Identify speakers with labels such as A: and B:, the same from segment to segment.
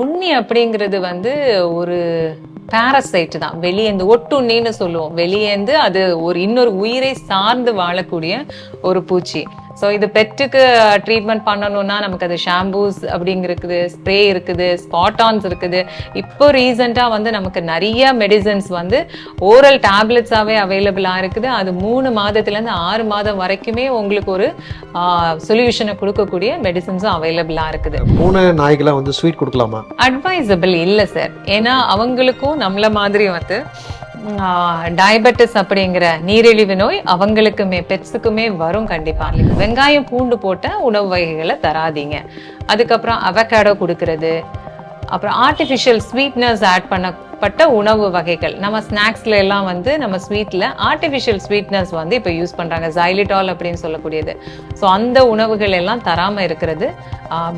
A: உண்ணி அப்படிங்கிறது வந்து ஒரு பாரசைட் தான். வெளியேந்து ஒட்டுண்ணின்னு சொல்லுவோம். வெளியேந்து அது ஒரு இன்னொரு உயிரை சார்ந்து வாழக்கூடிய ஒரு பூச்சி. ஸோ இது பெட்டுக்கு ட்ரீட்மெண்ட் பண்ணணும்னா நமக்கு அது ஷாம்பூஸ் அப்படிங்க இருக்குது, ஸ்ப்ரே இருக்குது, ஸ்பாட்டான்ஸ் இருக்குது. இப்போ ரீசெண்டாக வந்து நமக்கு நிறைய மெடிசன்ஸ் வந்து ஓரல் டேப்லெட்ஸாகவே அவைலபிளாக இருக்குது. அது 3 மாதத்துலேருந்து 6 மாதம் வரைக்குமே உங்களுக்கு ஒரு சொல்யூஷனை கொடுக்கக்கூடிய மெடிசன்ஸும் அவைலபிளாக இருக்குது.
B: பூனை நாய்க்கெல்லாம் வந்து ஸ்வீட் கொடுக்கலாமா?
A: அட்வைசபிள் இல்லை சார். ஏன்னா அவங்களுக்கும் நம்மள மாதிரி வந்து டயபெட்டிஸ் அப்படிங்கிற நீரிழிவு நோய் அவங்களுக்குமே பெட்ஸுக்குமே வரும் கண்டிப்பா. வெங்காயம் பூண்டு போட்ட உணவு வகைகளை தராதீங்க. அதுக்கப்புறம் அவகாடோ கொடுக்கறது, அப்புறம் ஆர்டிஃபிஷியல் ஸ்வீட்னஸ் ஆட் பண்ணப்பட்ட உணவு வகைகள். நம்ம ஸ்நாக்ஸ்ல எல்லாம் வந்து நம்ம ஸ்வீட்ல ஆர்டிஃபிஷியல் ஸ்வீட்னஸ் வந்து இப்போ யூஸ் பண்றாங்க, ஜைலிட்டால் அப்படின்னு சொல்லக்கூடியது. ஸோ அந்த உணவுகள் எல்லாம் தராம இருக்கிறது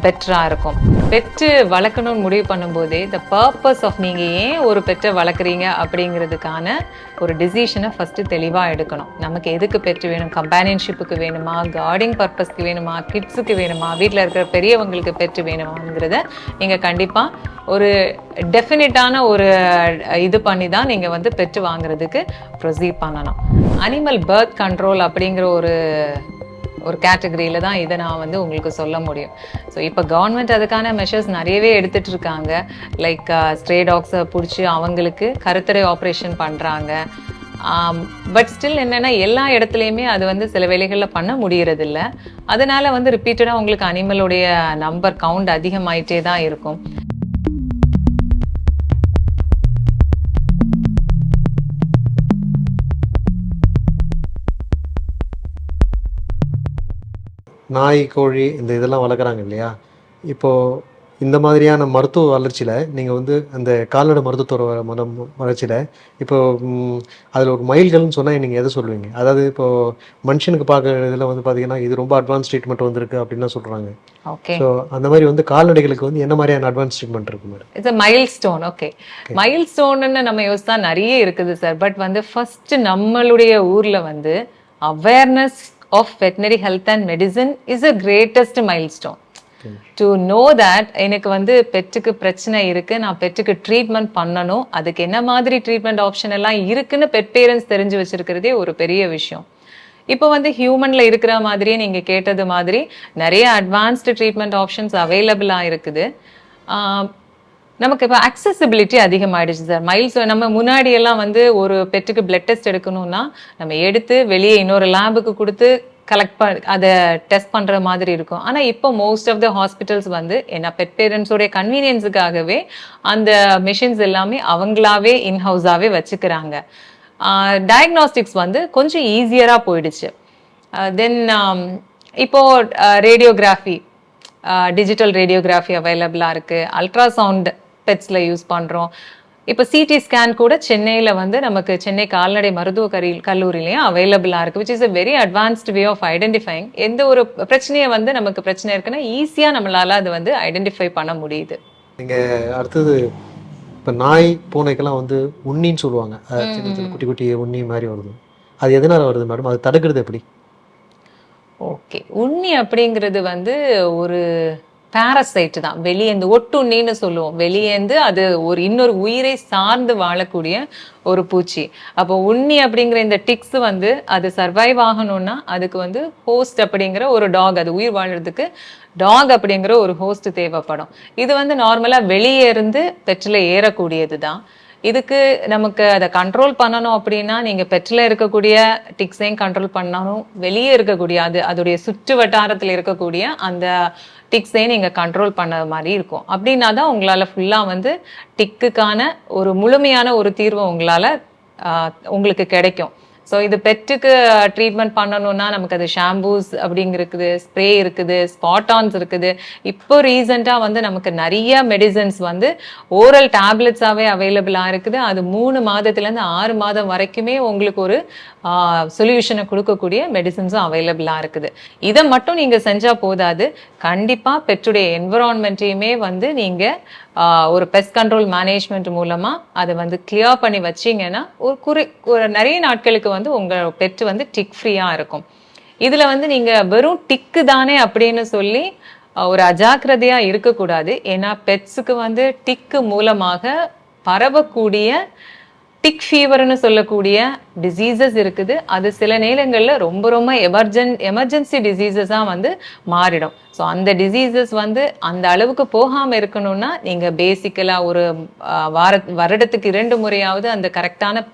A: பெட்டரா இருக்கும். பெட்டு வளர்க்கணும்னு முடிவு பண்ணும்போதே த பர்பஸ் ஆஃப் நீங்க ஏன் ஒரு பெட்டை வளர்க்குறீங்க அப்படிங்கிறதுக்கான ஒரு டிசிஷனை ஃபர்ஸ்ட் தெளிவா எடுக்கணும். நமக்கு எதுக்கு பெட்டு வேணும்? கம்பேனியன்ஷிப்புக்கு வேணுமா, கார்டிங் பர்பஸ்க்கு வேணுமா, கிட்ஸுக்கு வேணுமா, வீட்டில் இருக்கிற பெரியவங்களுக்கு பெட்டு வேணுமாங்கிறத நீங்க கண்டிப்பா ஒரு டெஃபினிட்டான ஒரு இது பண்ணி தான் நீங்கள் வந்து பெட்டு வாங்குறதுக்கு ப்ரொசீட் பண்ணணும். அனிமல் பர்த் கண்ட்ரோல் அப்படிங்கிற ஒரு கேட்டகரியில தான் இதை நான் வந்து உங்களுக்கு சொல்ல முடியும். ஸோ இப்போ கவர்மெண்ட் அதுக்கான மெஷர்ஸ் நிறையவே எடுத்துட்டு இருக்காங்க. லைக் ஸ்ட்ரே டாக்ஸை பிடிச்சி அவங்களுக்கு கருத்தடை ஆப்ரேஷன் பண்ணுறாங்க. பட் ஸ்டில் என்னன்னா எல்லா இடத்துலையுமே அது வந்து சில வேலைகளில் பண்ண முடியறது இல்லை. அதனால வந்து ரிப்பீட்டடாக உங்களுக்கு அனிமலுடைய நம்பர் கவுண்ட் அதிகமாயிட்டே தான் இருக்கும்.
B: நாய், கோழி இந்த இதெல்லாம் வளர்க்குறாங்க இல்லையா? இப்போது இந்த மாதிரியான மருத்துவ வளர்ச்சியில் நீங்கள் வந்து அந்த கால்நடை மருத்துவ வளர்ச்சியில் இப்போ அதில் ஒரு மைல்கள்னு சொன்னால் நீங்கள் எதை சொல்லுவீங்க? அதாவது இப்போது மனுஷனுக்கு பார்க்குறதுல வந்து பார்த்தீங்கன்னா இது ரொம்ப அட்வான்ஸ் ட்ரீட்மெண்ட் வந்திருக்கு அப்படின்லாம் சொல்கிறாங்க.
A: ஓகே.
B: ஸோ அந்த மாதிரி வந்து கால்நடைகளுக்கு வந்து என்ன மாதிரியான அட்வான்ஸ் ட்ரீட்மெண்ட் இருக்கு madam?
A: It's a milestone. Okay, மைல் ஸ்டோன்னு நம்ம யோசித்தா நிறைய இருக்குது சார். பட் வந்து ஃபர்ஸ்ட் நம்மளுடைய ஊரில் வந்து awareness of veterinary health and medicine is a greatest milestone. To know that எனக்கு வந்து பெட்டுக்கு பிரச்சனை இருக்கு, நான் பெட்டுக்கு ட்ரீட்மெண்ட் பண்ணணும், அதுக்கு என்ன மாதிரி ட்ரீட்மெண்ட் ஆப்ஷன் எல்லாம் இருக்குன்னு பெட் பேரண்ட்ஸ் தெரிஞ்சு வச்சிருக்கிறதே ஒரு பெரிய விஷயம். இப்போ வந்து ஹியூமன்ல இருக்கிற மாதிரியே நீங்க கேட்டது மாதிரி நிறைய அட்வான்ஸ்டு ட்ரீட்மெண்ட் ஆப்ஷன்ஸ் அவைலபிளா இருக்குது. நமக்கு இப்போ அக்சசிபிலிட்டி அதிகமாயிடுச்சு சார். மைல்ஸ் நம்ம முன்னாடி எல்லாம் வந்து ஒரு பெட்டுக்கு பிளட் டெஸ்ட் எடுக்கணும்னா நம்ம எடுத்து வெளியே இன்னொரு லேபுக்கு கொடுத்து கலெக்ட் அதை டெஸ்ட் பண்ற மாதிரி இருக்கும். ஆனா இப்போ மோஸ்ட் ஆஃப் த ஹாஸ்பிட்டல்ஸ் வந்து என்ன பெட் பேரண்ட்ஸோடைய கன்வீனியன்ஸுக்காகவே அந்த மிஷின்ஸ் எல்லாமே அவங்களாவே இன்ஹவுஸாவே வச்சுக்கிறாங்க. டயக்னாஸ்டிக்ஸ் வந்து கொஞ்சம் ஈஸியரா போயிடுச்சு. தென் இப்போ ரேடியோகிராஃபி, டிஜிட்டல் ரேடியோகிராஃபி அவைலபிளா இருக்கு. அல்ட்ராசவுண்ட் பெட்ஸ்ல யூஸ் பண்றோம். இப்போ சிடி ஸ்கேன் கூட சென்னையில வந்து நமக்கு சென்னை கால்நடை மருத்துவ கல்லூரியிலையும் அவைலபிளா இருக்கு. Which is a very advanced way of identifying. எந்த ஒரு பிரச்சனையை வந்து நமக்கு பிரச்சனை இருக்குன்னா ஈஸியா நம்மளால அது வந்து ஐடென்டிஃபை பண்ண முடியுது.
B: நீங்க அடுத்தது இப்போ நாய், பூனைக்கெல்லாம் வந்து உண்ணின்னு சொல்லுவாங்க. சின்ன சின்ன குட்டி குட்டி உண்ணி மாதிரி வருது. அது எதனால வருது மேடம்? அது தடுக்கிறது எப்படி?
A: ஓகே, உண்ணி அப்படிங்கிறது வந்து ஒரு பாரசைட் தான். வெளியேந்து ஒட்டுண்ணின்னு சொல்லுவோம். வெளியேந்து அது ஒரு இன்னொரு உயிரை சார்ந்து வாழக்கூடிய ஒரு பூச்சி. அப்போ உண்ணி அப்படிங்கிற இந்த டிக்ஸ் வந்து அது சர்வைவ் ஆகணும்னா அதுக்கு வந்து ஹோஸ்ட் அப்படிங்கிற ஒரு டாக், அது உயிர் வாழ்றதுக்கு டாக் அப்படிங்கிற ஒரு ஹோஸ்ட் தேவைப்படும். இது வந்து நார்மலா வெளியே இருந்து பெட்டில் ஏறக்கூடியது தான். இதுக்கு நமக்கு அதை கண்ட்ரோல் பண்ணணும் அப்படின்னா நீங்க பெட்ல இருக்கக்கூடிய டிக்ஸையும் கண்ட்ரோல் பண்ணணும், வெளியே இருக்கக்கூடிய அதோடைய சுற்று வட்டாரத்தில் இருக்கக்கூடிய அந்த டிக்ஸையும் நீங்க கண்ட்ரோல் பண்ண மாதிரி இருக்கும். அப்படின்னா தான் உங்களால ஃபுல்லா வந்து டிக்குக்கான ஒரு முழுமையான ஒரு தீர்வு உங்களுக்கு கிடைக்கும். ஸோ இது பெட்டுக்கு ட்ரீட்மெண்ட் பண்ணணும்னா நமக்கு அது ஷாம்பூஸ் அப்படிங்க இருக்குது, ஸ்ப்ரே இருக்குது, ஸ்பாட்டான்ஸ் இருக்குது. இப்போ ரீசெண்டாக வந்து நமக்கு நிறைய மெடிசன்ஸ் வந்து ஓரல் டேப்லெட்ஸாகவே அவைலபிளாக இருக்குது. அது 3 மாதத்துலேருந்து 6 மாதம் வரைக்குமே உங்களுக்கு ஒரு சொல்யூஷனை கொடுக்கக்கூடிய மெடிசன்ஸும் அவைலபிளாக இருக்குது. இதை மட்டும் நீங்கள் செஞ்சால் போதாது, கண்டிப்பாக பெட்டுடைய என்விரான்மெண்ட்டையுமே வந்து நீங்கள் ஒரு பெஸ்ட் கண்ட்ரோல் மேனேஜ்மெண்ட் மூலமா அதை வந்து கிளியர் பண்ணி வச்சிங்கன்னா ஒரு நிறைய நாட்களுக்கு வந்து உங்க பெட் வந்து டிக் ஃப்ரீயா இருக்கும். இதுல வந்து நீங்க வெறும் டிக்கு தானே அப்படின்னு சொல்லி ஒரு அஜாக்கிரதையா இருக்கக்கூடாது. ஏன்னா பெட்ஸுக்கு வந்து டிக்கு மூலமாக பரவக்கூடிய டிக் ஃபீவர்னு சொல்லக்கூடிய டிசீசஸ் இருக்குது. அது சில நேரங்கள்ல ரொம்ப ரொம்ப எமர்ஜென்சி டிசீசஸா வந்து மாறிடும். ஸோ அந்த டிசீசஸ் வந்து அந்த அளவுக்கு போகாம இருக்கணும்னா நீங்க பேசிக்கலா ஒரு வருடத்துக்கு 2 முறையாவது அந்த கரெக்டான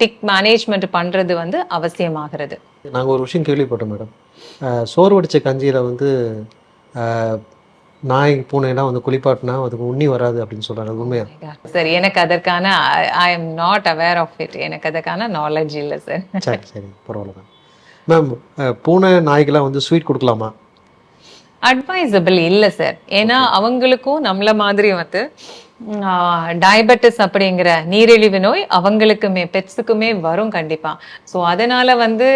A: டிக் மேனேஜ்மெண்ட் பண்றது வந்து அவசியமாகிறது.
B: நாங்க ஒரு விஷயம் கேள்விப்பட்டோம் மேடம். சோறு வடிச்ச கஞ்சியில வந்து நாய் பூனைலாம் வந்து குளிப்பாட்டினா அதுக்கு உண்ணி வராது அப்படின்னு சொல்றாங்க. அது உண்மையா?
A: சரி, எனக்கு அதற்கான I am not aware of it. எனக்கு அதற்கான நாலேஜ் இல்லை சார்.
B: சரி சரி, பரவாயில்ல மேம். மேம், பூனை நாய்க்கெல்லாம் வந்து ஸ்வீட் கொடுக்கலாமா?
A: அட்வைசபிள் இல்லை சார். ஏன்னா அவங்களுக்கும் நம்மள மாதிரி வந்து டயபெட்டிஸ் அப்படிங்கிற நீரிழிவு நோய் அவங்களுக்குமே பெட்ஸுக்குமே வரும் கண்டிப்பா. ஸோ அதனால வந்து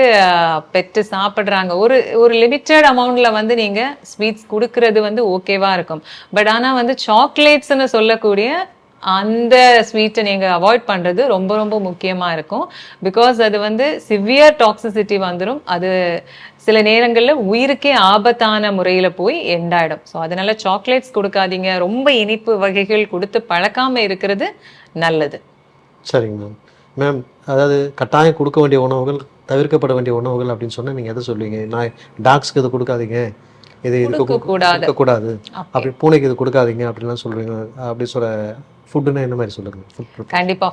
A: பெட்டு சாப்பிட்றாங்க, ஒரு ஒரு லிமிட்டட் அமௌண்ட்ல வந்து நீங்க ஸ்வீட்ஸ் கொடுக்கறது வந்து ஓகேவா இருக்கும். பட் ஆனா வந்து சாக்லேட்ஸ்ன்னு சொல்லக்கூடிய அந்த ஸ்வீட்டை நீங்க அவாய்ட் பண்றது ரொம்ப ரொம்ப முக்கியமா இருக்கும். பிகாஸ் அது வந்து சிவியர் டாக்ஸிசிட்டி வந்துடும். அது சில நேரங்கள்ல உயிருக்கே ஆபத்தான முறையில போய் எண்டாயிடும். ஸோ அதனால சாக்லேட்ஸ் கொடுக்காதீங்க. ரொம்ப இனிப்பு வகைகள் கொடுத்து பழக்காம இருக்கிறது நல்லது.
B: சரிங்க மேம். மேம், அதாவது கட்டாயம் கொடுக்க வேண்டிய உணவுகள், தவிர்க்கப்பட வேண்டிய உணவுகள் அப்படின்னு சொன்னா நீங்க எதை சொல்லுவீங்க? நாய் டாக்ஸ்க்கு இது கொடுக்காதீங்க, இதுக்கு கொடுக்கக்கூடாது, அப்படி பூனைக்கு இது கொடுக்காதீங்க அப்படின்லாம் சொல்றீங்க. அப்படி சொல்ல ஃபுட்டுன்னா என்ன மாதிரி சொல்லுங்க?
A: கண்டிப்பா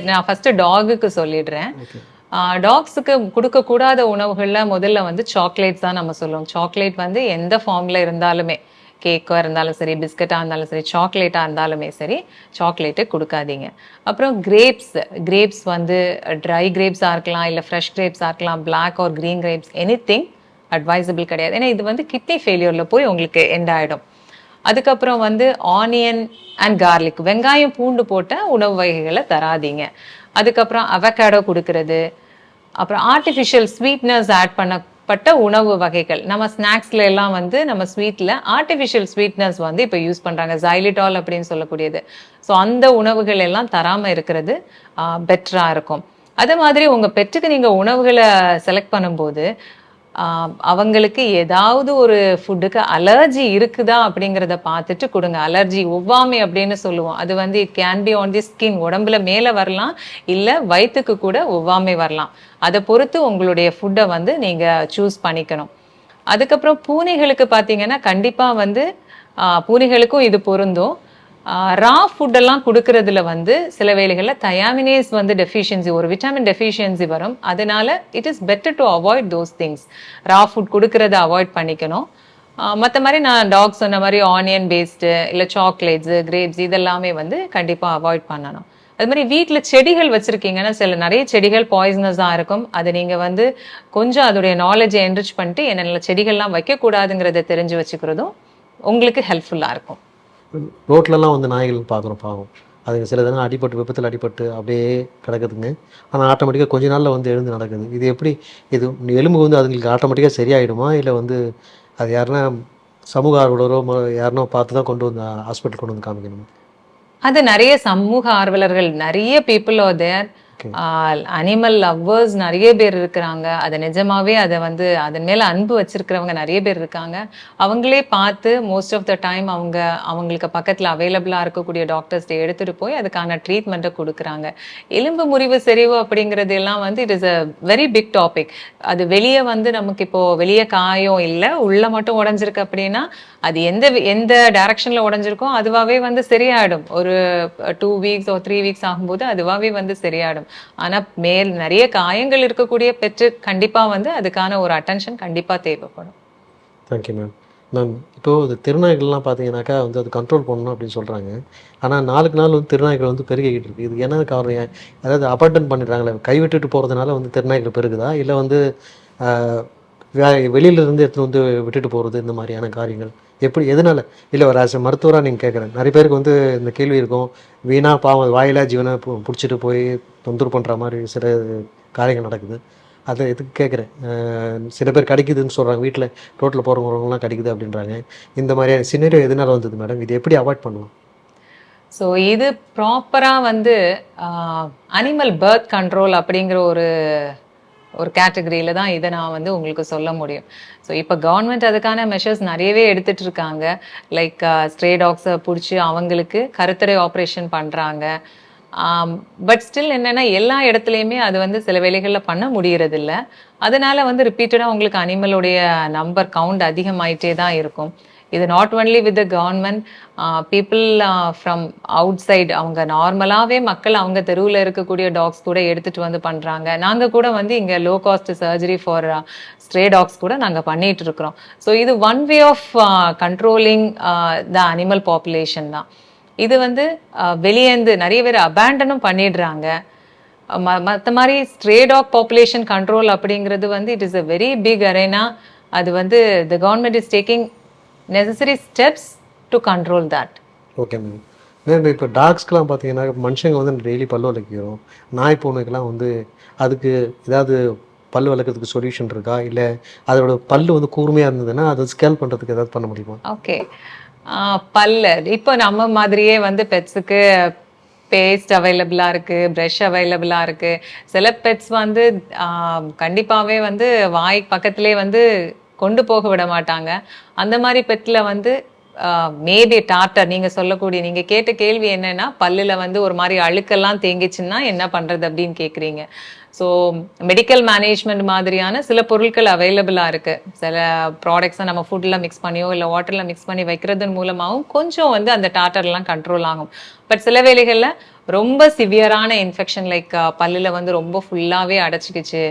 A: நான் ஃபர்ஸ்ட் டாகுக்கு சொல்லிடுறேன். டாக்ஸுக்கு கொடுக்கக்கூடாத உணவுகள்ல முதல்ல வந்து சாக்லேட்ஸ் தான் நம்ம சொல்லுவோம். சாக்லேட் வந்து எந்த ஃபார்ம்ல இருந்தாலுமே, கேக்காக இருந்தாலும் சரி, பிஸ்கட்டாக இருந்தாலும் சரி, சாக்லேட்டாக இருந்தாலுமே சரி, சாக்லேட்டு கொடுக்காதீங்க. அப்புறம் கிரேப்ஸ் வந்து ட்ரை கிரேப்ஸாக இருக்கலாம், இல்லை ஃப்ரெஷ் கிரேப்ஸாக இருக்கலாம், black or green grapes, anything advisable கிடையாது. ஏன்னா இது வந்து கிட்னி ஃபெயிலியரில் போய் உங்களுக்கு எண்ட் ஆகிடும். அதுக்கப்புறம் வந்து ஆனியன் அண்ட் கார்லிக், வெங்காயம் பூண்டு போட்ட உணவு வகைகளை தராதீங்க. அதுக்கப்புறம் அவகேடோ கொடுக்கறது, அப்புறம் ஆர்டிஃபிஷியல் ஸ்வீட்னஸ் ஆட் பண்ணப்பட்ட உணவு வகைகள். நம்ம ஸ்நாக்ஸ்ல எல்லாம் வந்து நம்ம ஸ்வீட்ல ஆர்டிஃபிஷியல் ஸ்வீட்னஸ் வந்து இப்போ யூஸ் பண்றாங்க, ஜைலிட்டால் அப்படின்னு சொல்லக்கூடியது. ஸோ அந்த உணவுகள் எல்லாம் தராம இருக்கிறது பெட்டரா இருக்கும். அதே மாதிரி உங்க பெட்டுக்கு நீங்க உணவுகளை செலக்ட் பண்ணும்போது அவங்களுக்கு ஏதாவது ஒரு ஃபுட்டுக்கு அலர்ஜி இருக்குதா அப்படிங்கிறத பார்த்துட்டு கொடுங்க. அலர்ஜி, ஒவ்வாமை அப்படின்னு சொல்லுவோம். அது வந்து it can be on the skin, உடம்புல மேலே வரலாம், இல்லை வயிற்றுக்கு கூட ஒவ்வாமை வரலாம். அதை பொறுத்து உங்களுடைய ஃபுட்டை வந்து நீங்கள் சூஸ் பண்ணிக்கணும். அதுக்கப்புறம் பூனைகளுக்கு பார்த்தீங்கன்னா கண்டிப்பாக வந்து பூனைகளுக்கும் இது பொருந்தும். ரா ஃபுட்டெல்லாம் கொடுக்கறதுல வந்து சில வேளைகளில் தயாமினேஸ் வந்து டெஃபிஷியன்சி, ஒரு விட்டமின் டெஃபிஷியன்சி வரும். அதனால it is better to avoid those things. Raw food கொடுக்கறத அவாய்ட் பண்ணிக்கணும். மற்ற மாதிரி நான் டாக் சொன்ன மாதிரி ஆனியன் பேஸ்டு இல்லை சாக்லேட்ஸு, கிரேப்ஸ் இதெல்லாமே வந்து கண்டிப்பாக அவாய்ட் பண்ணணும். அது மாதிரி வீட்டில் செடிகள் வச்சுருக்கீங்கன்னா நிறைய செடிகள் பாய்சனஸாக இருக்கும். அதை நீங்கள் வந்து கொஞ்சம் அதோடைய நாலேஜை என்ரிச் பண்ணிட்டு என்னென்ன செடிகள்லாம் வைக்கக்கூடாதுங்கிறத தெரிஞ்சு வச்சுக்கிறதும் உங்களுக்கு ஹெல்ப்ஃபுல்லாக இருக்கும்.
B: ரோட்லலாம் வந்து நாய்கள் பார்க்குறோம், பாவம். அதுங்க சில தினம் அடிபட்டு, விபத்தில் அடிபட்டு அப்படியே கிடக்குதுங்க. ஆனால் ஆட்டோமேட்டிக்காக கொஞ்ச நாளில் வந்து எழுந்து நடக்குது. இது எப்படி? இது எலும்பு வந்து அதுங்களுக்கு ஆட்டோமேட்டிக்காக சரியாயிடுமா, இல்லை வந்து அது யாருன்னா சமூக ஆர்வலரோ யாருனோ பார்த்து தான் கொண்டு வந்து ஹாஸ்பிட்டல் கொண்டு வந்து காமிக்கணுமா?
A: அது நிறைய சமூக ஆர்வலர்கள், நிறைய people are there. Animal lovers நிறைய பேர் இருக்கிறாங்க. அதை நிஜமாவே அதை வந்து அதன் மேல அன்பு வச்சிருக்கிறவங்க நிறைய பேர் இருக்காங்க. அவங்களே பார்த்து மோஸ்ட் ஆஃப் த டைம் அவங்களுக்கு பக்கத்துல அவைலபிளா இருக்கக்கூடிய டாக்டர்ஸ்ட எடுத்துட்டு போய் அதுக்கான ட்ரீட்மெண்ட்டை கொடுக்குறாங்க. எலும்பு முறிவு செறிவு அப்படிங்கிறது எல்லாம் வந்து it is a very big topic. அது வெளியே வந்து நமக்கு இப்போ வெளியே காயம் இல்லை, உள்ள மட்டும் உடஞ்சிருக்கு அப்படின்னா அது எந்த டைரக்ஷன்ல உடஞ்சிருக்கோ அதுவாகவே வந்து சரியாயிடும். ஒரு 2 வீக்ஸ் ஒரு 3 வீக்ஸ் ஆகும்போது அதுவாகவே வந்து சரியாயிடும். ஆனா நிறைய காயங்கள் இருக்கக்கூடிய பெற்று கண்டிப்பா வந்து அதுக்கான ஒரு அட்டென்ஷன் கண்டிப்பா தேவைப்படும்.
B: Thank you ma'am. மேம், இப்போது திருநாய்கள்லாம் பார்த்தீங்கன்னாக்கா வந்து அது கண்ட்ரோல் பண்ணணும் அப்படின்னு சொல்கிறாங்க. ஆனால் நாளுக்கு நாள் வந்து திருநாய்கள் வந்து பெருகிக்கிட்டு இருக்குது. இது என்ன காரணம்? அதாவது அபார்டன் பண்ணிடுறாங்களே, கைவிட்டுட்டு போகிறதுனால வந்து திருநாய்கள் பெருகுதா, இல்லை வந்து வெளியிலேருந்து எடுத்துகிட்டு வந்து விட்டுட்டு போகிறது, இந்த மாதிரியான காரியங்கள் எப்படி, எதனால? இல்லை ஒரு ஆஸ் மருத்துவராக நீங்கள் கேட்குறேன். நிறைய பேருக்கு வந்து இந்த கேள்வி இருக்கும், வீணாக பாவம் வாயிலா ஜீவனை பிடிச்சிட்டு போய் தொந்தரவு பண்ணுற மாதிரி சில காரியங்கள் நடக்குது. அதை எதுக்கு கேட்குறேன். சில பேர் கிடைக்குதுன்னு சொல்கிறாங்க, வீட்டில் ரோட்டில் போகிறவங்கலாம் கிடைக்குது அப்படின்றாங்க. இந்த மாதிரியான சின்னரியோ எதனால வந்தது மேடம்? இது எப்படி அவாய்ட் பண்ணலாம்?
A: ஸோ இது ப்ராப்பராக வந்து அனிமல் பர்த் கண்ட்ரோல் அப்படிங்கிற ஒரு கேட்டகரியில தான் இதை நான் வந்து உங்களுக்கு சொல்ல முடியும். ஸோ இப்போ கவர்மெண்ட் அதுக்கான மெஷர்ஸ் நிறையவே எடுத்துட்டு இருக்காங்க. லைக் ஸ்ட்ரே டாக்ஸை பிடிச்சி அவங்களுக்கு கருத்தடை ஆப்ரேஷன் பண்றாங்க. பட் ஸ்டில் என்னன்னா எல்லா இடத்துலையுமே அது வந்து சில வேளைகளில் பண்ண முடியறது இல்ல. அதனால வந்து ரிப்பீட்டடாக உங்களுக்கு அனிமலுடைய நம்பர் கவுண்ட் அதிகமாயிட்டே தான் இருக்கும். இது not only with the government, people from out side, அவங்க நார்மலாகவே மக்கள் அவங்க தெருவில் இருக்கக்கூடிய டாக்ஸ் கூட எடுத்துட்டு வந்து பண்ணுறாங்க. நாங்கள் கூட வந்து இங்கே low cost surgery for stray dogs கூட நாங்கள் பண்ணிட்டு இருக்கிறோம். ஸோ இது one way of controlling the animal population தான். இது வந்து வெளியேந்து நிறைய பேர் அபேண்டனும் பண்ணிடுறாங்க. மற்ற மாதிரி ஸ்ட்ரே டாக் பாப்புலேஷன் கண்ட்ரோல் அப்படிங்கிறது வந்து it is a very big arena. அது வந்து the government is taking necessary steps to control that.
B: Okay ma'am. Ma'am இப்போ டாக்ஸ்க்கெலாம் பார்த்தீங்கன்னா மனுஷங்க வந்து டெய்லி பல்லு விளக்கிறோம். நாய் பூனைக்கெல்லாம் வந்து அதுக்கு ஏதாவது பல்லு விளக்கிறதுக்கு சொல்யூஷன் இருக்கா? இல்லை அதோட பல்லு வந்து கூர்மையாக இருந்ததுன்னா அதை ஸ்கேல் பண்ணுறதுக்கு ஏதாவது பண்ண முடியுமா?
A: ஓகே. பல்லு இப்போ நம்ம மாதிரியே வந்து பெட்ஸுக்கு பேஸ்ட் அவைலபிளாக இருக்குது, ப்ரஷ் அவைலபிளாக இருக்குது. சில பெட்ஸ் வந்து கண்டிப்பாகவே வந்து வாய் பக்கத்துலேயே வந்து கொண்டு போக விட மாட்டாங்க. அந்த மாதிரி பெட்டில் வந்து மேபி டார்டர், நீங்கள் சொல்லக்கூடிய நீங்கள் கேட்ட கேள்வி என்னன்னா பல்லில் வந்து ஒரு மாதிரி அழுக்கெல்லாம் தேங்கிச்சுன்னா என்ன பண்ணுறது அப்படின்னு கேட்குறீங்க. ஸோ மெடிக்கல் மேனேஜ்மெண்ட் மாதிரியான சில பொருட்கள் அவைலபிளாக இருக்குது. சில ப்ராடக்ட்ஸை நம்ம ஃபுட்டில் மிக்ஸ் பண்ணியோ இல்லை வாட்டரில் மிக்ஸ் பண்ணி வைக்கிறதன் மூலமாகவும் கொஞ்சம் வந்து அந்த டார்டர்லாம் கண்ட்ரோல் ஆகும். பட் சில வேளைகளில் ரொம்ப சிவியரான இன்ஃபெக்ஷன் லைக் பல்லில் வந்து ரொம்ப ஃபுல்லாகவே அடைச்சிக்கிச்சு,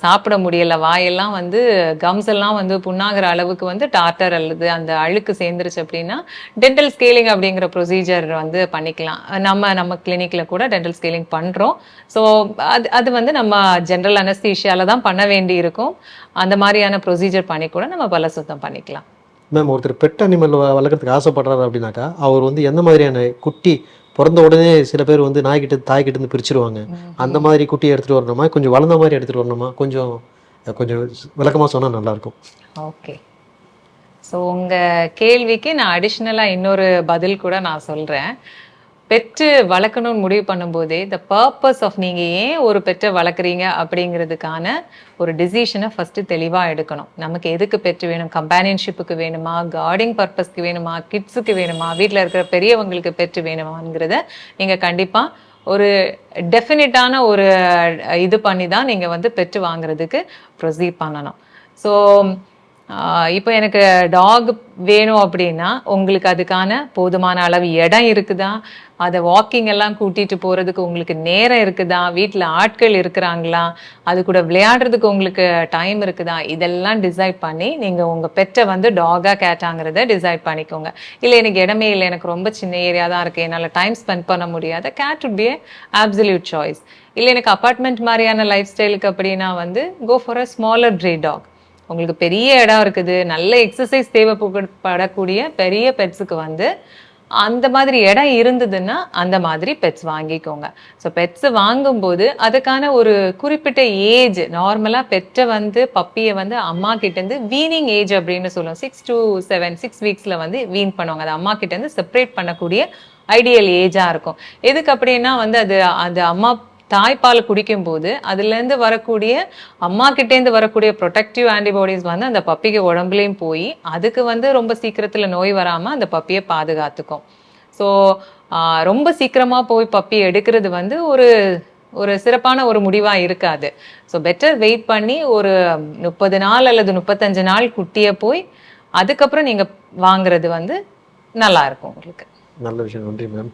A: சாப்பிட முடியல, வாயெல்லாம் வந்து கம்ஸ் எல்லாம் வந்து புண்ணாகிற அளவுக்கு வந்து டார்டர் அல்லது அந்த அழுக்கு சேர்ந்துருச்சு அப்படின்னா டென்டல் ஸ்கேலிங் அப்படிங்கிற ப்ரொசீஜர் வந்து பண்ணிக்கலாம். நம்ம கிளினிக்கில் கூட டென்டல் ஸ்கேலிங் பண்ணுறோம். ஸோ அது வந்து நம்ம ஜென்ரல் அனஸ்தீஷியாவில் தான் பண்ண வேண்டி இருக்கும். அந்த மாதிரியான ப்ரொசீஜர் பண்ணி கூட நம்ம பல்ல சுத்தம் பண்ணிக்கலாம்.
B: மேம், ஒருத்தர் பெட் அனிமல் வளர்க்குறதுக்கு ஆசைப்படுறாரு அப்படின்னாக்கா அவர் வந்து எந்த மாதிரியான குட்டி பிறந்த உடனே சில பேர் வந்து நாய்கிட்ட தாய்கிட்ட இருந்து பிரிச்சிருவாங்க. அந்த மாதிரி குட்டியை எடுத்துகிட்டு வரணுமா, கொஞ்சம் வளர்ந்த மாதிரி எடுத்துகிட்டு வரணுமா, கொஞ்சம் கொஞ்சம் விளக்கமாக சொன்னால் நல்லாயிருக்கும்.
A: ஓகே. ஸோ உங்கள் கேள்விக்கு நான் அடிஷ்னலாக இன்னொரு பதில் கூட நான் சொல்கிறேன். பெட்டு வளர்க்கணும்னு முடிவு பண்ணும்போதே த பர்பஸ் ஆஃப் நீங்கள் ஏன் ஒரு பெட்டை வளர்க்குறீங்க அப்படிங்கிறதுக்கான ஒரு டிசிஷனை ஃபஸ்ட்டு தெளிவாக எடுக்கணும். நமக்கு எதுக்கு பெட்டு வேணும்? கம்பேனியன்ஷிப்புக்கு வேணுமா, கார்டிங் பர்பஸ்க்கு வேணுமா, கிட்ஸுக்கு வேணுமா, வீட்டில் இருக்கிற பெரியவங்களுக்கு பெட்டு வேணுமாங்கிறத நீங்கள் கண்டிப்பாக ஒரு டெஃபினட்டான ஒரு இது பண்ணி தான் நீங்கள் வந்து பெட்டு வாங்குறதுக்கு ப்ரொசீட் பண்ணணும். ஸோ இப்போ எனக்கு டாக் வேணும் அப்படின்னா உங்களுக்கு அதுக்கான போதுமான அளவு இடம் இருக்குதா, அதை வாக்கிங் எல்லாம் கூட்டிட்டு போறதுக்கு உங்களுக்கு நேரம் இருக்குதா, வீட்டில் ஆட்கள் இருக்கிறாங்களா, அது கூட விளையாடுறதுக்கு உங்களுக்கு டைம் இருக்குதா, இதெல்லாம் டிசைட் பண்ணி நீங்கள் உங்கள் பெட்டை வந்து டாகா கேட்டாங்கிறத டிசைட் பண்ணிக்கோங்க. இல்லை எனக்கு இடமே இல்லை, எனக்கு ரொம்ப சின்ன ஏரியா தான் இருக்குது, என்னால் டைம் ஸ்பெண்ட் பண்ண முடியாத, gate would be a absolute choice. இல்லை எனக்கு அப்பார்ட்மெண்ட் மாதிரியான லைஃப் ஸ்டைலுக்கு அப்படின்னா வந்து go for a smaller breed dog. உங்களுக்கு பெரிய இடம் இருக்குது, நல்ல எக்ஸசைஸ் தேவைப்படக்கூடிய பெரிய பெட்ஸுக்கு வந்து அந்த மாதிரி இடம் இருந்ததுன்னா அந்த மாதிரி பெட்ஸ் வாங்கிக்கோங்க. ஸோ பெட்ஸ் வாங்கும்போது அதுக்கான ஒரு குறிப்பிட்ட ஏஜ், நார்மலாக பெட்டை வந்து பப்பியை வந்து அம்மா கிட்டேருந்து வீனிங் ஏஜ் அப்படின்னு சொல்லுவோம். 6 to 7 6 வீக்ஸில் வந்து வீன் பண்ணுவாங்க. அது அம்மா கிட்டேருந்து செப்பரேட் பண்ணக்கூடிய ஐடியல் ஏஜாக இருக்கும். எதுக்கு அப்படின்னா வந்து அது அம்மா தாய்ப்பால் குடிக்கும்போது அதுலேருந்து வரக்கூடிய அம்மா கிட்டேருந்து வரக்கூடிய ப்ரொடெக்டிவ் ஆன்டிபாடிஸ் வந்து அந்த பப்பிக்கு உடம்புலையும் போய் அதுக்கு வந்து ரொம்ப சீக்கிரத்தில் நோய் வராமல் அந்த பப்பியை பாதுகாத்துக்கும். ஸோ ரொம்ப சீக்கிரமாக போய் பப்பி எடுக்கிறது வந்து ஒரு சிறப்பான ஒரு முடிவாக இருக்காது. ஸோ பெட்டர் வெயிட் பண்ணி ஒரு 30 நாள் அல்லது 35 நாள் குட்டியை போய் அதுக்கப்புறம் நீங்கள் வாங்குறது வந்து நல்லா இருக்கும் உங்களுக்கு.
B: நல்ல விஷயம், நன்றி மேம்.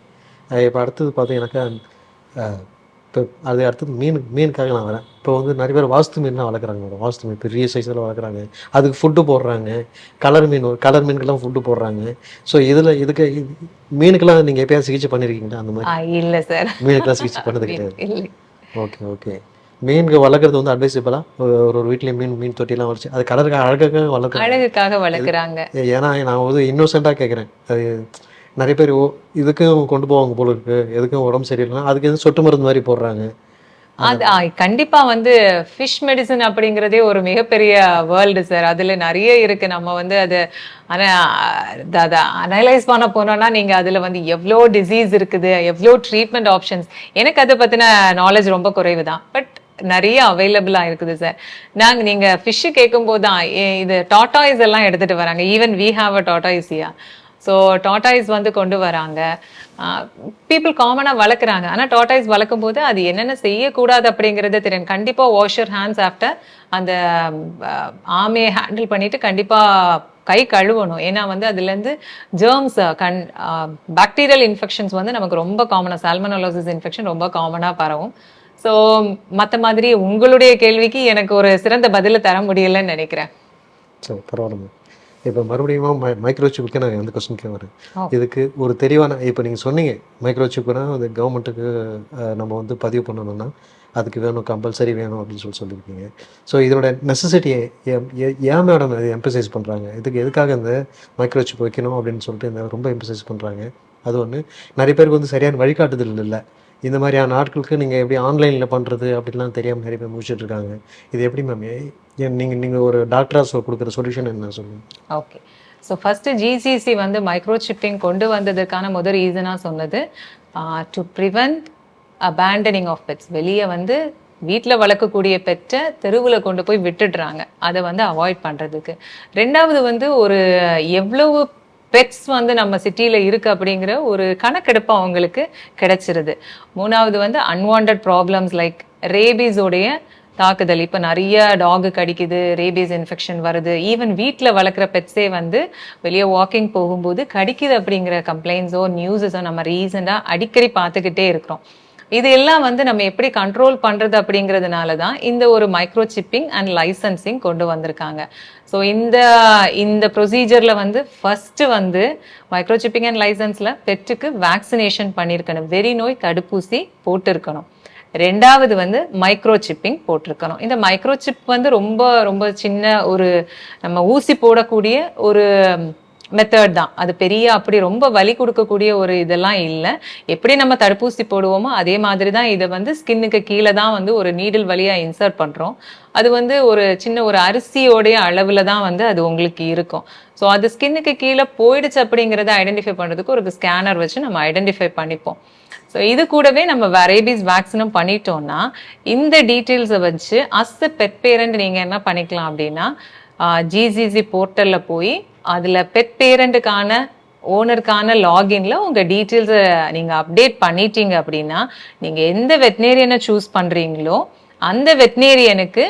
B: இப்போ அடுத்தது பார்த்தீங்கன்னாக்கா இப்போ அது அடுத்தது மீனுக்காக நான் வரேன். இப்போ வந்து நிறைய பேர் வாஸ்து மீன்லாம் வளர்க்குறாங்க மேடம். வாஸ்து மீன் பெரிய சைஸில் வளர்க்குறாங்க, அதுக்கு ஃபுட்டு போடுறாங்க, கலர் மீனுக்கெல்லாம் ஃபுட்டு போடுறாங்க. ஸோ இதுக்கு மீனுக்கெல்லாம் நீங்கள் எப்பயாவது சிகிச்சை பண்ணியிருக்கீங்களா? அந்த மாதிரி
A: இல்லை சார்,
B: மீனுக்கெல்லாம் சிகிச்சை பண்ணது கிடையாது. ஓகே. மீனுக்கு வளர்க்குறது வந்து அட்வைசபிளா? ஒரு வீட்லேயே மீன் தொட்டிலாம் வச்சு அது அழகாக
A: வளர்க்குறாங்க.
B: ஏன்னா நான் வந்து இன்னோசென்ட்டாக கேட்குறேன். அது நிறைய பேர் இதுக்கும் கொண்டு போவாங்க போல இருக்கு, எதுக்கும் உடம்பு சரியில்லைன்னா அதுக்கு எதுவும் சொட்டு மருந்து மாதிரி போடுறாங்க.
A: அது கண்டிப்பா வந்து ஃபிஷ் மெடிசன் அப்படிங்கிறதே ஒரு மிகப்பெரிய வேர்ல்டு சார். அதுல நிறைய இருக்கு. நம்ம வந்து அதை அனலைஸ் பண்ண போனோம்னா நீங்க அதுல வந்து எவ்வளோ டிசீஸ் இருக்குது, எவ்வளோ ட்ரீட்மெண்ட் ஆப்ஷன்ஸ். எனக்கு அதை பத்தின நாலேஜ் ரொம்ப குறைவு தான். பட் நிறைய அவைலபிளா இருக்குது சார். நீங்க ஃபிஷ் கேட்கும் போதுதான் இது டாட்டாய்ஸ் எல்லாம் எடுத்துட்டு வராங்க. ஈவன் வி ஹாவ் அ டாட்டாய்ஸியா. ஸோ டாட்டாய்ஸ் வந்து கொண்டு வராங்க. பீப்புள் காமனாக வளர்க்குறாங்க. ஆனால் டாட்டாய்ஸ் வளர்க்கும் போது அது என்னென்ன செய்யக்கூடாது அப்படிங்கிறது தெரியும். கண்டிப்பாக வாஷ் யூர் ஹேண்ட்ஸ் ஆஃப்டர் அந்த ஆமையை ஹேண்டில் பண்ணிட்டு கண்டிப்பாக கை கழுவணும். ஏன்னா வந்து அதுலேருந்து ஜேர்ம்ஸ் பாக்டீரியல் இன்ஃபெக்ஷன்ஸ் வந்து நமக்கு ரொம்ப காமனாக, சால்மனோலோசிஸ் இன்ஃபெக்ஷன் ரொம்ப காமனாக பரவும். ஸோ மற்ற மாதிரி உங்களுடைய கேள்விக்கு எனக்கு ஒரு சிறந்த பதிலை தர முடியலன்னு நினைக்கிறேன்.
B: சரி, பரவாயில்ல. இப்போ மறுபடியும் மைக்ரோசிப்புக்கு நான் அந்த கொஸ்டின் வரேன். இதுக்கு ஒரு தெளிவான, இப்போ நீங்கள் சொன்னீங்க மைக்ரோசிப்னா அது கவர்மெண்ட்டுக்கு நம்ம வந்து பதிவு பண்ணணும்னா அதுக்கு வேணும், கம்பல்சரி வேணும் அப்படின்னு சொல்லியிருக்கீங்க. ஸோ இதோட நெசசிட்டியை ஏன் மேடம் இது எம்பசைஸ் பண்ணுறாங்க? எதுக்காக இந்த மைக்ரோசிப் வைக்கணும் அப்படின்னு சொல்லிட்டு இந்த ரொம்ப எம்பசைஸ் பண்ணுறாங்க? அது ஒன்று. நிறைய பேருக்கு வந்து சரியான வழிகாட்டுதல் இல்லை. இந்த மாதிரியான ஆட்களுக்கு நீங்கள் எப்படி ஆன்லைனில் பண்ணுறது அப்படின்லாம் தெரியாமல் நிறைய பேர் முடிச்சுட்டு இருக்காங்க. இது எப்படி மேம் நீங்கள் ஒரு டாக்டராக கொடுக்குற சொல்யூஷன் என்ன சொல்லுங்கள்?
A: ஓகே. ஸோ ஃபஸ்ட்டு ஜிசிசி வந்து மைக்ரோசிப்பிங் கொண்டு வந்ததுக்கான முதல் ரீசனாக சொன்னது to prevent abandoning of pets. வெளியே வந்து வீட்டில் வளர்க்கக்கூடிய பெட்டை தெருவில் கொண்டு போய் விட்டுடுறாங்க. அதை வந்து அவாய்ட் பண்ணுறதுக்கு. ரெண்டாவது வந்து ஒரு எவ்வளவு பெட்ஸ் வந்து நம்ம சிட்டியில் இருக்குது அப்படிங்கிற ஒரு கணக்கெடுப்பு அவங்களுக்கு கிடைச்சிருது. மூணாவது வந்து அன்வான்ட் ப்ராப்ளம்ஸ் லைக் ரேபீஸோடைய தாக்குதல். இப்போ நிறைய டாகு கடிக்குது, ரேபீஸ் இன்ஃபெக்ஷன் வருது. ஈவன் வீட்டில் வளர்க்குற பெட்ஸே வந்து வெளியே வாக்கிங் போகும்போது கடிக்குது அப்படிங்கிற கம்ப்ளைண்ட்ஸோ நியூஸஸோ நம்ம ரீசெண்டாக அடிக்கடி பார்த்துக்கிட்டே இருக்கிறோம். இது எல்லாம் வந்து நம்ம எப்படி கண்ட்ரோல் பண்றது அப்படிங்கிறதுனால தான் இந்த ஒரு மைக்ரோசிப்பிங் அண்ட் லைசன்சிங் கொண்டு வந்திருக்காங்க. ஸோ இந்த ப்ரொசீஜர்ல வந்து ஃபர்ஸ்ட் வந்து மைக்ரோசிப்பிங் அண்ட் லைசன்ஸ்ல பெட்டுக்கு வேக்சினேஷன் பண்ணியிருக்கணும், வெறி நோய் தடுப்பூசி போட்டிருக்கணும். ரெண்டாவது வந்து மைக்ரோசிப்பிங் போட்டிருக்கணும். இந்த மைக்ரோசிப் வந்து ரொம்ப ரொம்ப சின்ன ஒரு நம்ம ஊசி போடக்கூடிய ஒரு மெத்தட் தான். அது பெரிய அப்படி ரொம்ப வலி கொடுக்கக்கூடிய ஒரு இதெல்லாம் இல்லை. எப்படி நம்ம தடுப்பூசி போடுவோமோ அதே மாதிரி தான் இதை வந்து ஸ்கின்னுக்கு கீழே தான் வந்து ஒரு நீடில் வழியாக இன்சர்ட் பண்ணுறோம். அது வந்து ஒரு சின்ன ஒரு அரிசியோடைய அளவில் தான் வந்து அது உங்களுக்கு இருக்கும். ஸோ அது ஸ்கின்னுக்கு கீழே போயிடுச்சு அப்படிங்கிறத ஐடென்டிஃபை பண்ணுறதுக்கு ஒரு ஸ்கேனர் வச்சு நம்ம ஐடென்டிஃபை பண்ணிப்போம். ஸோ இது கூடவே நம்ம ரேபீஸ் வேக்சினும் பண்ணிட்டோம்னா இந்த டீட்டெயில்ஸை வச்சு அஸ் எ பெட் பேரண்ட் நீங்கள் என்ன பண்ணிக்கலாம் அப்படின்னா ஜிசிசி போர்ட்டலில் போய் அதில் பெட் பேரண்ட்டுக்கான ஓனருக்கான லாகின்ல உங்கள் டீட்டெயில்ஸை நீங்கள் அப்டேட் பண்ணிட்டீங்க அப்படின்னா நீங்கள் எந்த வெட்னேரியனை சூஸ் பண்ணுறீங்களோ அந்த வெட்னேரியனுக்கு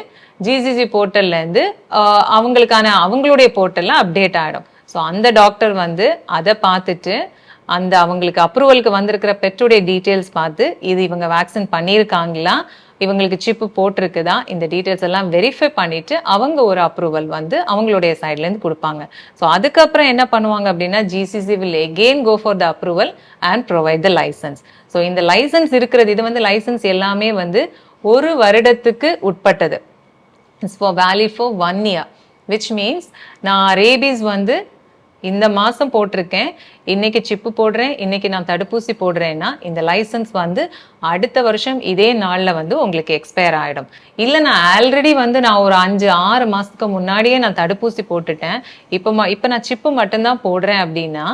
A: ஜிசிசி போர்ட்டல்லேருந்து அவங்களுடைய போர்ட்டலில் அப்டேட் ஆகிடும். ஸோ அந்த டாக்டர் வந்து அதை பார்த்துட்டு அந்த அவங்களுக்கு அப்ரூவலுக்கு வந்திருக்கிற பெட்டுடைய டீட்டெயில்ஸ் பார்த்து இது இவங்க வேக்சின் பண்ணியிருக்காங்களா, இவங்களுக்கு சிப்பு போட்டிருக்குதா, இந்த டீட்டெயில்ஸ் எல்லாம் வெரிஃபை பண்ணிட்டு அவங்க ஒரு அப்ரூவல் வந்து அவங்களுடைய சைட்லேருந்து கொடுப்பாங்க. ஸோ அதுக்கப்புறம் என்ன பண்ணுவாங்க அப்படின்னா GCC will again go for the approval and provide the licence. So இந்த லைசன்ஸ் இருக்கிறது, இது வந்து லைசன்ஸ் எல்லாமே வந்து 1 வருடத்துக்கு உட்பட்டது. It's for valid for 1 year, which means நான் ரேபீஸ் வந்து இந்த மாதம் போட்டிருக்கேன், இன்னைக்கு சிப்பு போடுறேன், இன்னைக்கு நான் தடுப்பூசி போடுறேன்னா இந்த லைசன்ஸ் வந்து அடுத்த வருஷம் இதே நாளில் வந்து உங்களுக்கு எக்ஸ்பயர் ஆகிடும். இல்லை நான் ஆல்ரெடி வந்து நான் ஒரு 5-6 மாதத்துக்கு முன்னாடியே நான் தடுப்பூசி போட்டுட்டேன், இப்போ நான் சிப்பு மட்டும்தான் போடுறேன் அப்படின்னா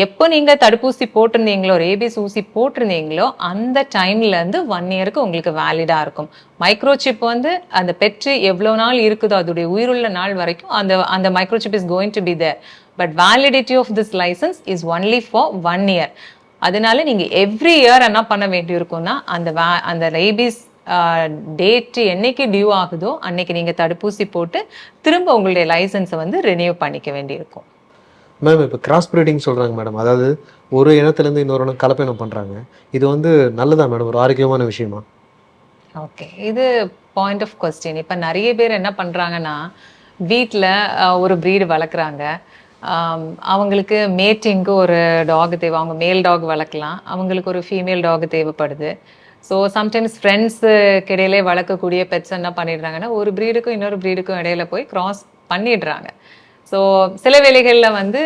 A: எப்போ நீங்கள் தடுப்பூசி போட்டிருந்தீங்களோ, ரேபீஸ் ஊசி போட்டிருந்தீங்களோ அந்த டைம்லேருந்து 1 yearக்கு உங்களுக்கு வேலிடாக இருக்கும். மைக்ரோசிப் வந்து அந்த பெற்று எவ்வளோ நாள் இருக்குதோ அதோடைய உயிருள்ள நாள் வரைக்கும் அந்த microchip is going to be there. But validity of this licence is only for 1 year. அதனால நீங்கள் எவ்ரி இயர் என்ன பண்ண வேண்டியிருக்கும்னா அந்த ரேபீஸ் டேட் என்னைக்கு டியூ ஆகுதோ அன்னைக்கு நீங்கள் தடுப்பூசி போட்டு திரும்ப உங்களுடைய லைசன்ஸை வந்து ரினியூ பண்ணிக்க வேண்டியிருக்கும்.
B: மேம் இப்போ கிராஸ் ப்ரீடிங் சொல்கிறாங்க மேடம், அதாவது ஒரு இனத்துலேருந்து இன்னொரு இனம் கலப்பினம் பண்ணுறாங்க. இது வந்து நல்லதா மேடம், ஒரு ஆரோக்கியமான விஷயமா?
A: ஓகே, இது பாயிண்ட் ஆஃப் கொஸ்டின். இப்போ நிறைய பேர் என்ன பண்ணுறாங்கன்னா வீட்டில் ஒரு ப்ரீடு வளர்க்குறாங்க, அவங்களுக்கு மேட்டிங்க்கு ஒரு டாக் தேவை, அவங்க மேல் டாக் வளர்க்கலாம், அவங்களுக்கு ஒரு ஃபீமேல் டாக் தேவைப்படுது. ஸோ சம்டைம்ஸ் ஃப்ரெண்ட்ஸுக்கு இடையிலே வளர்க்கக்கூடிய பெட்ஸ் என்ன பண்ணிடுறாங்கன்னா ஒரு ப்ரீடுக்கும் இன்னொரு ப்ரீடுக்கும் இடையில போய் கிராஸ் பண்ணிடுறாங்க. ஸோ சில வேளைகளில் வந்து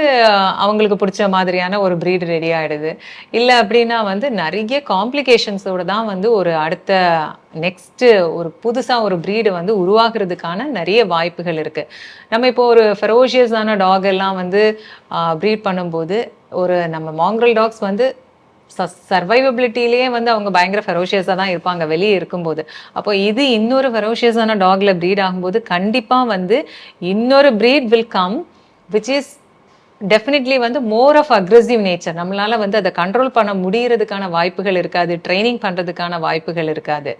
A: அவங்களுக்கு பிடிச்ச மாதிரியான ஒரு ப்ரீடு ரெடி ஆகிடுது. இல்லை அப்படின்னா வந்து நிறைய காம்ப்ளிகேஷன்ஸோடு தான் வந்து ஒரு அடுத்த நெக்ஸ்ட்டு ஒரு புதுசாக ஒரு ப்ரீடு வந்து உருவாக்குறதுக்கான நிறைய வாய்ப்புகள் இருக்குது. நம்ம இப்போ ஒரு ஃபெரோஷியஸான டாக் எல்லாம் வந்து ப்ரீட் பண்ணும்போது நம்ம மாங்க்ரல் டாக்ஸ் வந்து சர்வைவபிலிட்டிலேயே வந்து அவங்க பயங்கர ஃபெரோஷியஸாக தான் இருப்பாங்க வெளியே இருக்கும்போது. அப்போ இது இன்னொரு ஃபெரோஷியஸான டாக்ல ப்ரீட் ஆகும்போது கண்டிப்பாக வந்து இன்னொரு breed will come which is definitely வந்து மோர் ஆஃப் அக்ரெசிவ் நேச்சர். நம்மளால வந்து அதை கண்ட்ரோல் பண்ண முடியறதுக்கான வாய்ப்புகள் இருக்காது, ட்ரைனிங் பண்ணுறதுக்கான வாய்ப்புகள் இருக்காது.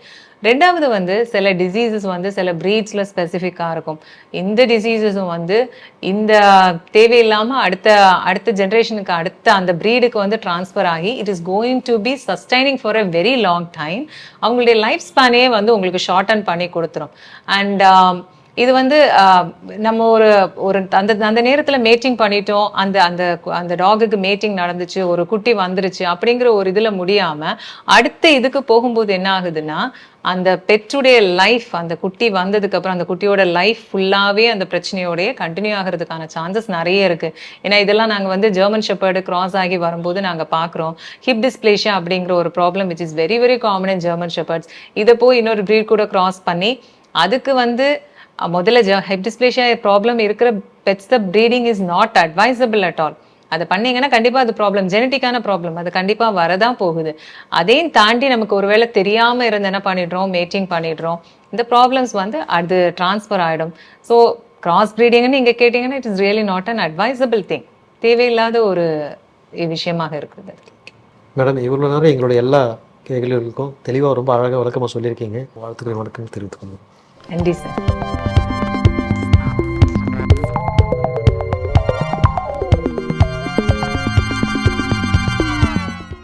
A: ரெண்டாவது வந்து சில டிசீசஸ் வந்து சில ப்ரீட்ஸில் ஸ்பெசிஃபிக்காக இருக்கும். இந்த டிசீசஸும் வந்து இந்த தேவையில்லாமல் அடுத்த ஜென்ரேஷனுக்கு அடுத்த அந்த ப்ரீடுக்கு வந்து ட்ரான்ஸ்ஃபர் ஆகி it is going to be sustaining for a very long time. அவங்களுடைய லைஃப் ஸ்பேனே வந்து உங்களுக்கு ஷார்டன் பண்ணி கொடுத்துரும். அண்ட் இது வந்து நம்ம ஒரு அந்த நேரத்தில் மேட்டிங் பண்ணிட்டோம், அந்த டாகுக்கு மேட்டிங் நடந்துச்சு, ஒரு குட்டி வந்துருச்சு அப்படிங்கிற ஒரு இதில் முடியாமல் அடுத்த இதுக்கு போகும்போது என்ன ஆகுதுன்னா அந்த பெற்றுடைய லைஃப், அந்த குட்டி வந்ததுக்கு அப்புறம் அந்த குட்டியோட லைஃப் ஃபுல்லாகவே அந்த பிரச்சனையோடய கண்டினியூ ஆகிறதுக்கான சான்சஸ் நிறைய இருக்குது. ஏன்னா இதெல்லாம் நாங்கள் வந்து ஜெர்மன் ஷெப்பர்டு கிராஸ் ஆகி வரும்போது நாங்கள் பார்க்குறோம். ஹிப் டிஸ்பிளேஷியா அப்படிங்கிற ஒரு problem which is very very common in German shepherds. இதை போய் இன்னொரு ப்ரீட் கூட கிராஸ் பண்ணி அதுக்கு வந்து முதல்ல ஹிப் டிஸ்பிளேஷியா ப்ராப்ளம் இருக்கிற pets the breeding is not advisable at all. அதை பண்ணீங்கன்னா கண்டிப்பாக அது ப்ராப்ளம், ஜெனட்டிக்கான ப்ராப்ளம், அது கண்டிப்பாக வரதான் போகுது. அதையும் தாண்டி நமக்கு ஒருவேளை தெரியாமல் இருந்து என்ன பண்ணிடுறோம், மேட்டிங் பண்ணிடுறோம், இந்த ப்ராப்ளம்ஸ் வந்து அது டிரான்ஸ்ஃபர் ஆகிடும். ஸோ கிராஸ் ப்ரீடிங்னு நீங்கள் கேட்டிங்கன்னா it is really not an advisable thing. தேவையில்லாத ஒரு விஷயமாக இருக்குது.
B: மேடம், இவ்வளோ நேரம் எங்களுடைய எல்லா கேள்விகளுக்கும் தெளிவாக ரொம்ப அழகாக விளக்கமாக சொல்லியிருக்கீங்க. வாழ்த்துக்கள், வணக்கம் தெரிவித்துக்கணும்.
A: நன்றி சார்.